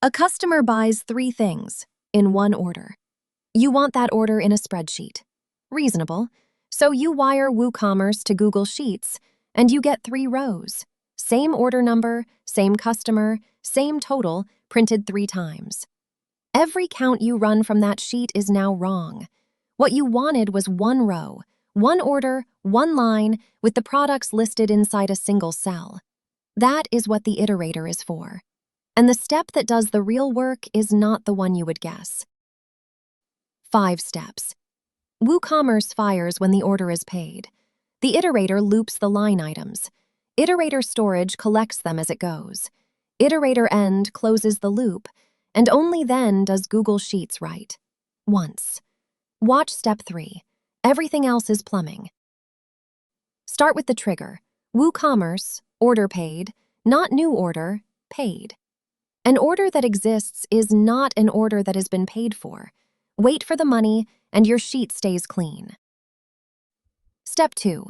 A customer buys 3 things in one order. You want that order in a spreadsheet. Reasonable. So you wire WooCommerce to Google Sheets, and you get 3 rows. Same order number, same customer, same total, printed 3 times. Every count you run from that sheet is now wrong. What you wanted was 1 row, 1 order, 1 line, with the products listed inside a single cell. That is what the iterator is for. And the step that does the real work is not the one you would guess. 5 steps. WooCommerce fires when the order is paid. The iterator loops the line items. Iterator Storage collects them as it goes. Iterator End closes the loop, and only then does Google Sheets write. Once. Watch step 3. Everything else is plumbing. Start with the trigger. WooCommerce, order paid, not new order, paid. An order that exists is not an order that has been paid for. Wait for the money, and your sheet stays clean. Step 2.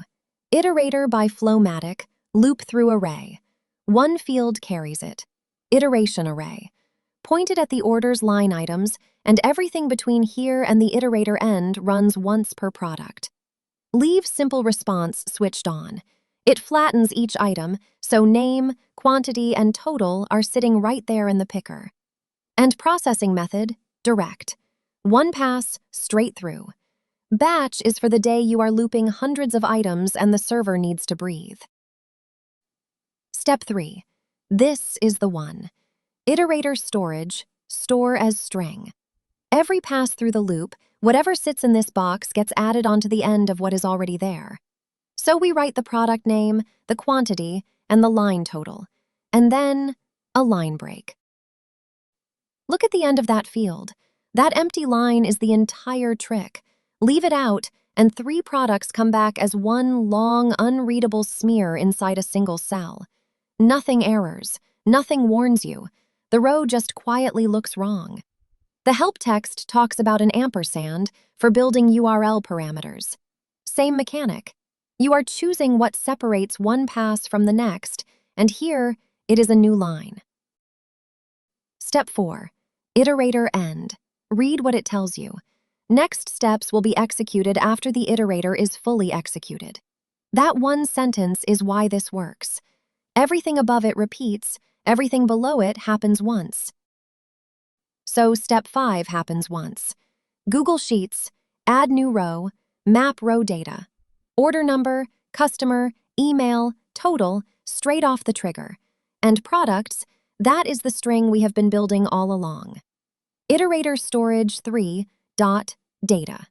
Iterator by FlowMattic, loop through array. 1 field carries it. Iteration array. Point it at the order's line items, and everything between here and the iterator end runs once per product. Leave simple response switched on. It flattens each item, so name, quantity, and total are sitting right there in the picker. And processing method, direct. 1 pass, straight through. Batch is for the day you are looping hundreds of items and the server needs to breathe. Step 3. This is the one. Iterator Storage, store as string. Every pass through the loop, whatever sits in this box gets added onto the end of what is already there. So we write the product name, the quantity, and the line total, and then a line break. Look at the end of that field. That empty line is the entire trick. Leave it out, and 3 products come back as one long, unreadable smear inside a single cell. Nothing errors, nothing warns you. The row just quietly looks wrong. The help text talks about an ampersand for building URL parameters. Same mechanic. You are choosing what separates one pass from the next, and here it is a new line. Step 4. Iterator End. Read what it tells you. Next steps will be executed after the iterator is fully executed. That one sentence is why this works. Everything above it repeats, everything below it happens once. So step 5 happens once. Google Sheets, add new row, map row data. Order number, customer, email, total, straight off the trigger. And products, that is the string we have been building all along. Iterator Storage 3 dot data.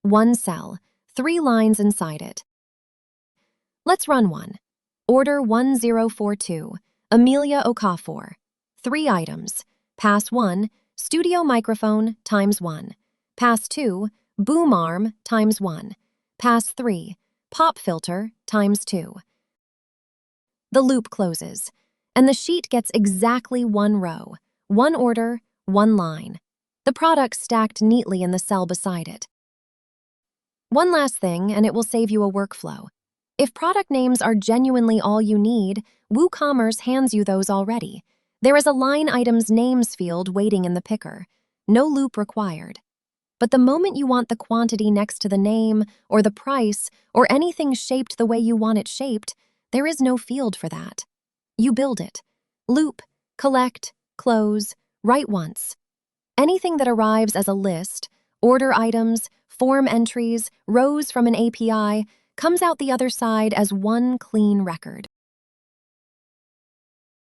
1 cell, 3 lines inside it. Let's run one. Order 1042, Amelia Okafor. 3 items. Pass 1, studio microphone times 1. Pass 2, boom arm times 1. Pass 3, pop filter times 2. The loop closes, and the sheet gets exactly 1 row, 1 order, 1 line. The products stacked neatly in the cell beside it. One last thing, and it will save you a workflow. If product names are genuinely all you need, WooCommerce hands you those already. There is a line item's names field waiting in the picker. No loop required. But the moment you want the quantity next to the name, or the price, or anything shaped the way you want it shaped, there is no field for that. You build it. Loop, collect, close, write once. Anything that arrives as a list, order items, form entries, rows from an API, comes out the other side as one clean record.